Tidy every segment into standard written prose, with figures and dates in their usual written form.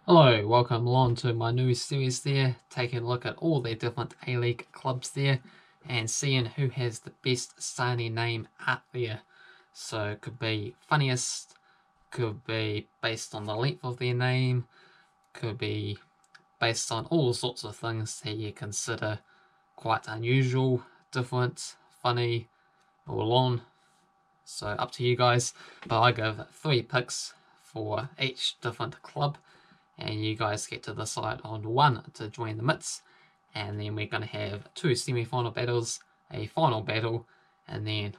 Hello, welcome along to my new series there, taking a look at all the different A-League clubs there and seeing who has the best signing name out there. So it could be funniest, could be based on the length of their name, could be based on all sorts of things that you consider quite unusual, different, funny, or long. So up to you guys, but I give 3 picks for each different club, and you guys get to decide on one to join the midst, and then we're going to have 2 semi-final battles, a final battle, and then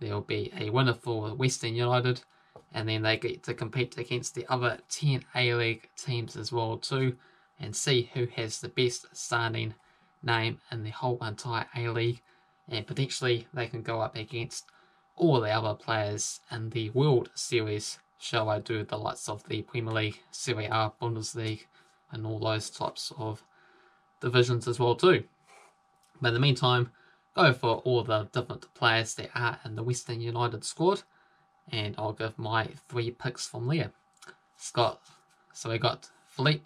there'll be a winner for Western Utd, and then they get to compete against the other 10 A-League teams as well too, and see who has the best starting name in the whole entire A-League, and potentially they can go up against all the other players in the World Series. Shall I do the likes of the Premier League, Serie A, Bundesliga, and all those types of divisions as well too. But in the meantime, go for all the different players that are in the Western United squad, and I'll give my 3 picks from there. So we got Philippe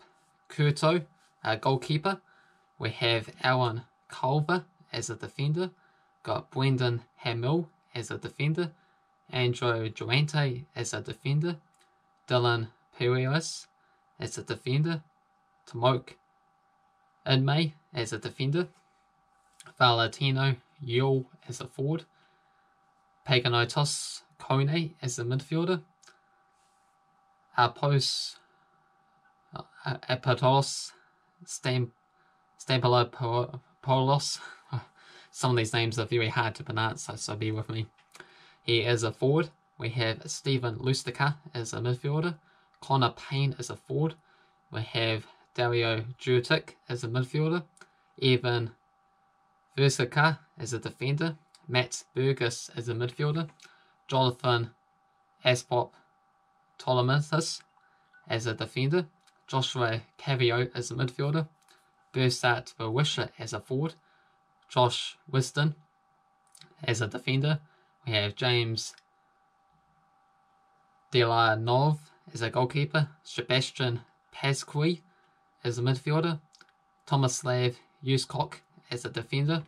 Courtois, a goalkeeper. We have Alan Culver as a defender. Got Brendan Hamill as a defender. Andrew Durante as a defender, Dylan Perez as a defender, Tomoke Inmay as a defender, Valentino Yule as a forward, Paganotos Kone as a midfielder, Apatos Stampelopolos. Some of these names are very hard to pronounce, so bear with me. He is a forward. We have Stephen Lustica as a midfielder. Connor Payne as a forward. We have Dario Jurtic as a midfielder. Evan Versika as a defender. Matt Burgess as a midfielder. Jonathan Aspop Ptolemathis as a defender. Joshua Cavio as a midfielder. Bursat Bawisha as a forward. Josh Wisden as a defender. We have James Delanov as a goalkeeper, Sebastian Pasqui as a midfielder, Tomislav Yuskok as a defender,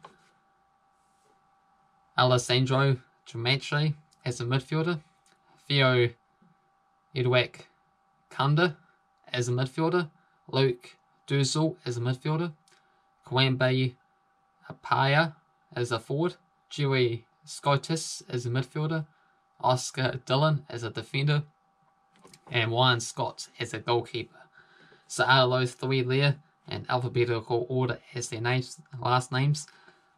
Alessandro Tremanche as a midfielder, Theo Edwak Kunda as a midfielder, Luke Duzel as a midfielder, Kwambe Apaya as a forward, Dewey Scotus as a midfielder, Oscar Dillon as a defender, and Ryan Scott as a goalkeeper. So out of those 3 there, in alphabetical order as their last names,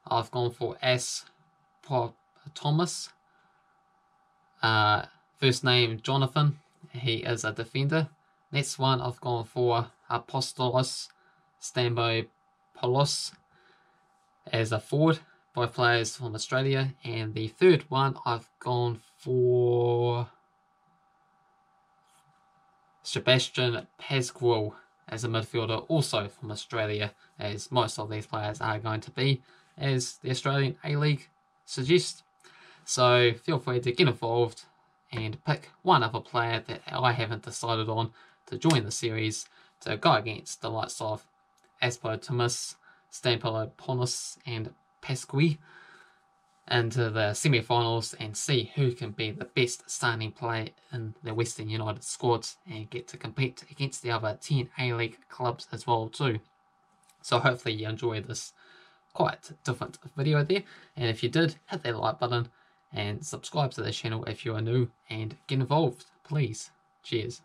I've gone for Thomas. First name Jonathan, he is a defender. Next one I've gone for Apostolos Stambopoulos as a forward. Both players from Australia. And the third one I've gone for Sebastian Pasquale as a midfielder, also from Australia, as most of these players are going to be, as the Australian A-League suggests. So feel free to get involved and pick one other player that I haven't decided on to join the series to go against the likes of Aspo Thomas, Stampelopolis, and Pasqui into the semi-finals and see who can be the best starting player in the Western United squads and get to compete against the other 10 A-League clubs as well too. So hopefully you enjoy this quite different video there, and if you did, hit that like button and subscribe to the channel if you are new and get involved, please. Cheers.